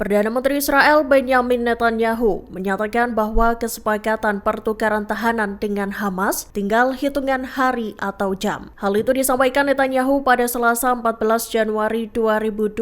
Perdana Menteri Israel Benjamin Netanyahu menyatakan bahwa kesepakatan pertukaran tahanan dengan Hamas tinggal hitungan hari atau jam. Hal itu disampaikan Netanyahu pada Selasa 14 Januari 2025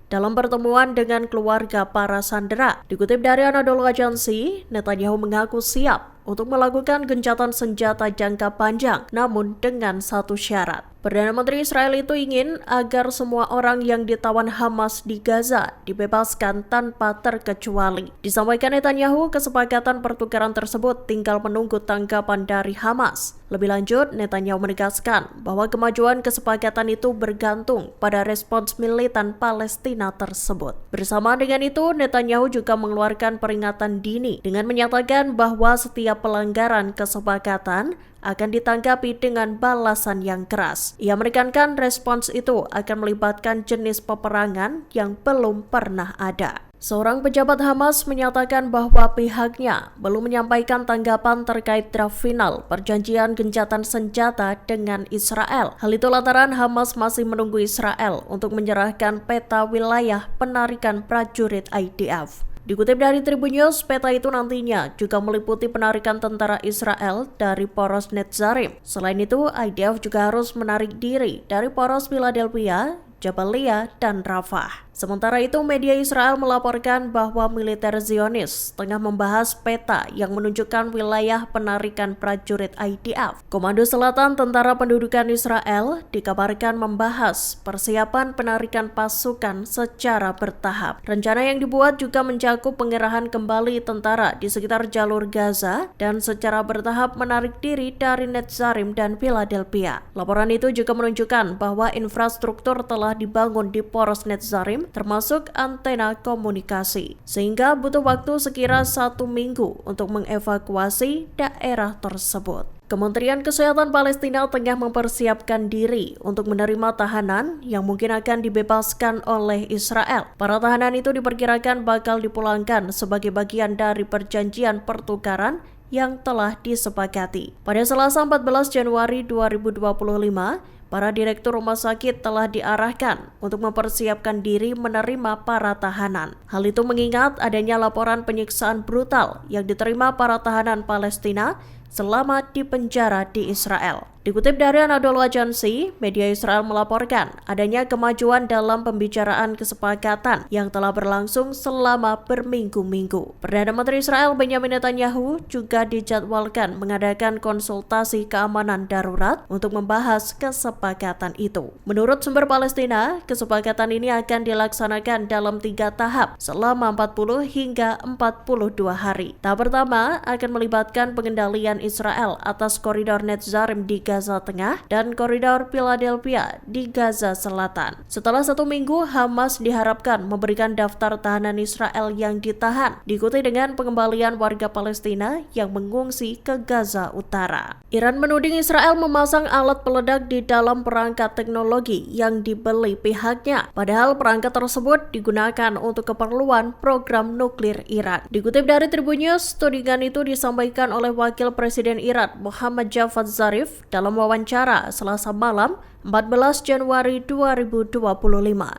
dalam pertemuan dengan keluarga para sandera. Dikutip dari Anadolu Agency, Netanyahu mengaku siap untuk melakukan gencatan senjata jangka panjang, namun dengan satu syarat. Perdana Menteri Israel itu ingin agar semua orang yang ditawan Hamas di Gaza dibebaskan tanpa terkecuali. Disampaikan Netanyahu, kesepakatan pertukaran tersebut tinggal menunggu tanggapan dari Hamas. Lebih lanjut, Netanyahu menegaskan bahwa kemajuan kesepakatan itu bergantung pada respons militan Palestina tersebut. Bersama dengan itu, Netanyahu juga mengeluarkan peringatan dini dengan menyatakan bahwa setiap pelanggaran kesepakatan akan ditanggapi dengan balasan yang keras. Ia menekankan respons itu akan melibatkan jenis peperangan yang belum pernah ada. Seorang pejabat Hamas menyatakan bahwa pihaknya belum menyampaikan tanggapan terkait draft final perjanjian gencatan senjata dengan Israel. Hal itu lantaran Hamas masih menunggu Israel untuk menyerahkan peta wilayah penarikan prajurit IDF. Dikutip dari Tribun News, peta itu nantinya juga meliputi penarikan tentara Israel dari poros Netzarim. Selain itu, IDF juga harus menarik diri dari poros Philadelphia, Jabalia, dan Rafah. Sementara itu, media Israel melaporkan bahwa militer Zionis tengah membahas peta yang menunjukkan wilayah penarikan prajurit IDF. Komando Selatan Tentara Pendudukan Israel dikabarkan membahas persiapan penarikan pasukan secara bertahap. Rencana yang dibuat juga mencakup pengerahan kembali tentara di sekitar jalur Gaza dan secara bertahap menarik diri dari Netzarim dan Philadelphia. Laporan itu juga menunjukkan bahwa infrastruktur telah dibangun di poros Netzarim, termasuk antena komunikasi, sehingga butuh waktu sekira 1 minggu untuk mengevakuasi daerah tersebut. Kementerian Kesehatan Palestina tengah mempersiapkan diri untuk menerima tahanan yang mungkin akan dibebaskan oleh Israel. Para tahanan itu diperkirakan bakal dipulangkan sebagai bagian dari perjanjian pertukaran yang telah disepakati. Pada Selasa 14 Januari 2025, para direktur rumah sakit telah diarahkan untuk mempersiapkan diri menerima para tahanan. Hal itu mengingat adanya laporan penyiksaan brutal yang diterima para tahanan Palestina selama di penjara di Israel. Dikutip dari Anadolu Agency, media Israel melaporkan adanya kemajuan dalam pembicaraan kesepakatan yang telah berlangsung selama berminggu-minggu. Perdana Menteri Israel Benjamin Netanyahu juga dijadwalkan mengadakan konsultasi keamanan darurat untuk membahas kesepakatan itu. Menurut sumber Palestina, kesepakatan ini akan dilaksanakan dalam 3 tahap selama 40 hingga 42 hari. Tahap pertama akan melibatkan pengendalian Israel atas koridor Netzarim di Gaza Tengah dan koridor Philadelphia di Gaza Selatan. Setelah 1 minggu, Hamas diharapkan memberikan daftar tahanan Israel yang ditahan, diikuti dengan pengembalian warga Palestina yang mengungsi ke Gaza Utara. Iran menuding Israel memasang alat peledak di dalam perangkat teknologi yang dibeli pihaknya, padahal perangkat tersebut digunakan untuk keperluan program nuklir Iran. Dikutip dari Tribun News, tudingan itu disampaikan oleh Wakil Presiden Iran Mohammad Javad Zarif dalam wawancara Selasa malam 14 Januari 2025.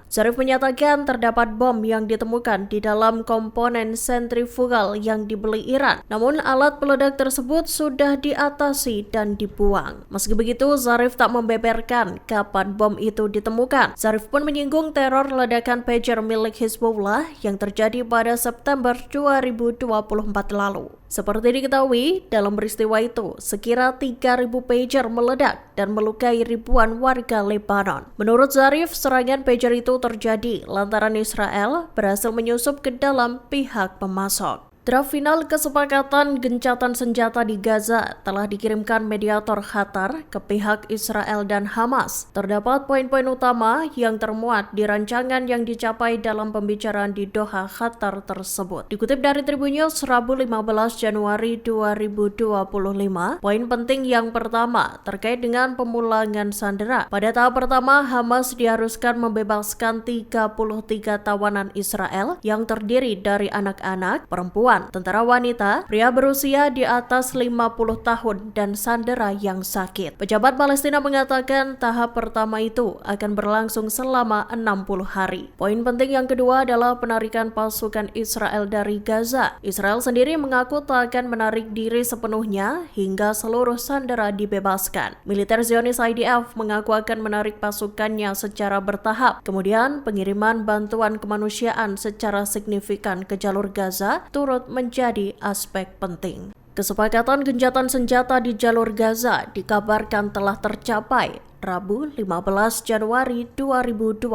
Zarif menyatakan terdapat bom yang ditemukan di dalam komponen sentrifugal yang dibeli Iran. Namun alat peledak tersebut sudah diatasi dan dibuang. Meski begitu, Zarif tak membeberkan kapan bom itu ditemukan. Zarif pun menyinggung teror ledakan pager milik Hizbullah yang terjadi pada September 2024 lalu. Seperti diketahui, dalam peristiwa itu, sekira 3.000 pager meledak dan melukai ribuan warga Lebanon. Menurut Zarif, serangan pager itu terjadi lantaran Israel berhasil menyusup ke dalam pihak pemasok. Draft final kesepakatan gencatan senjata di Gaza telah dikirimkan mediator Qatar ke pihak Israel dan Hamas. Terdapat poin-poin utama yang termuat di rancangan yang dicapai dalam pembicaraan di Doha, Qatar tersebut. Dikutip dari Tribun News, Rabu 15 Januari 2025, poin penting yang pertama terkait dengan pemulangan sandera. Pada tahap pertama, Hamas diharuskan membebaskan 33 tawanan Israel yang terdiri dari anak-anak, perempuan, korban, tentara wanita, pria berusia di atas 50 tahun, dan sandera yang sakit. Pejabat Palestina mengatakan tahap pertama itu akan berlangsung selama 60 hari. Poin penting yang kedua adalah penarikan pasukan Israel dari Gaza. Israel sendiri mengaku tak akan menarik diri sepenuhnya hingga seluruh sandera dibebaskan. Militer Zionis IDF mengaku akan menarik pasukannya secara bertahap. Kemudian, pengiriman bantuan kemanusiaan secara signifikan ke jalur Gaza turut menjadi aspek penting. Kesepakatan gencatan senjata di jalur Gaza dikabarkan telah tercapai Rabu 15 Januari 2025.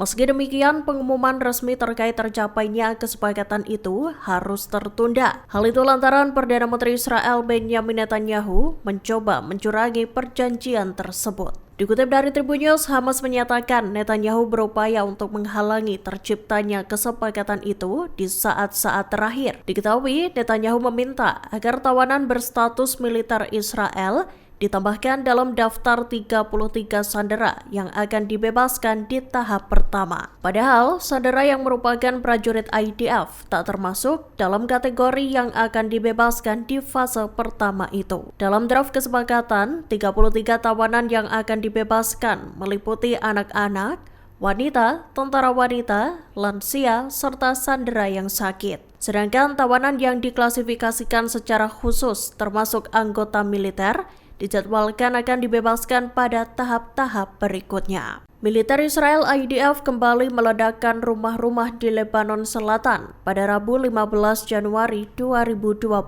Meski demikian, pengumuman resmi terkait tercapainya kesepakatan itu harus tertunda. Hal itu lantaran Perdana Menteri Israel Benjamin Netanyahu mencoba mencurangi perjanjian tersebut. Dikutip dari Tribun News, Hamas menyatakan Netanyahu berupaya untuk menghalangi terciptanya kesepakatan itu di saat-saat terakhir. Diketahui, Netanyahu meminta agar tawanan berstatus militer Israel ditambahkan dalam daftar 33 sandera yang akan dibebaskan di tahap pertama. Padahal, sandera yang merupakan prajurit IDF tak termasuk dalam kategori yang akan dibebaskan di fase pertama itu. Dalam draft kesepakatan, 33 tawanan yang akan dibebaskan meliputi anak-anak, wanita, tentara wanita, lansia, serta sandera yang sakit. Sedangkan tawanan yang diklasifikasikan secara khusus termasuk anggota militer dijadwalkan akan dibebaskan pada tahap-tahap berikutnya. Militer Israel IDF kembali meledakkan rumah-rumah di Lebanon Selatan pada Rabu 15 Januari 2025.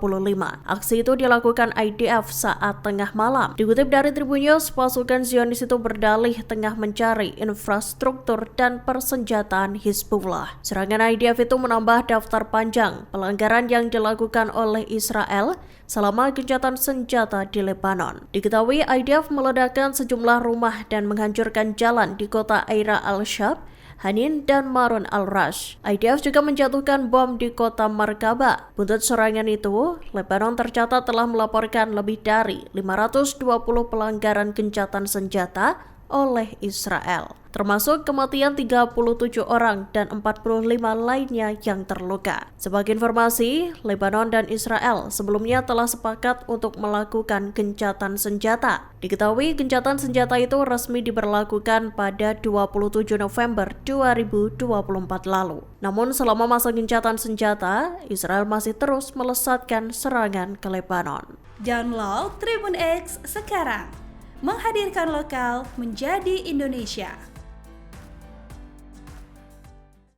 Aksi itu dilakukan IDF saat tengah malam. Dikutip dari Tribun News, pasukan Zionis itu berdalih tengah mencari infrastruktur dan persenjataan Hizbullah. Serangan IDF itu menambah daftar panjang pelanggaran yang dilakukan oleh Israel selama gencatan senjata di Lebanon. Diketahui IDF meledakkan sejumlah rumah dan menghancurkan jalan di kota Aira al-Shab, Hanin, dan Marun al-Rash. IDF juga menjatuhkan bom di kota Markaba. Buntut serangan itu, Lebanon tercatat telah melaporkan lebih dari 520 pelanggaran gencatan senjata oleh Israel, termasuk kematian 37 orang dan 45 lainnya yang terluka. Sebagai informasi, Lebanon dan Israel sebelumnya telah sepakat untuk melakukan gencatan senjata. Diketahui gencatan senjata itu resmi diberlakukan pada 27 November 2024 lalu. Namun selama masa gencatan senjata, Israel masih terus melesatkan serangan ke Lebanon. Download Tribun X sekarang, menghadirkan lokal menjadi Indonesia.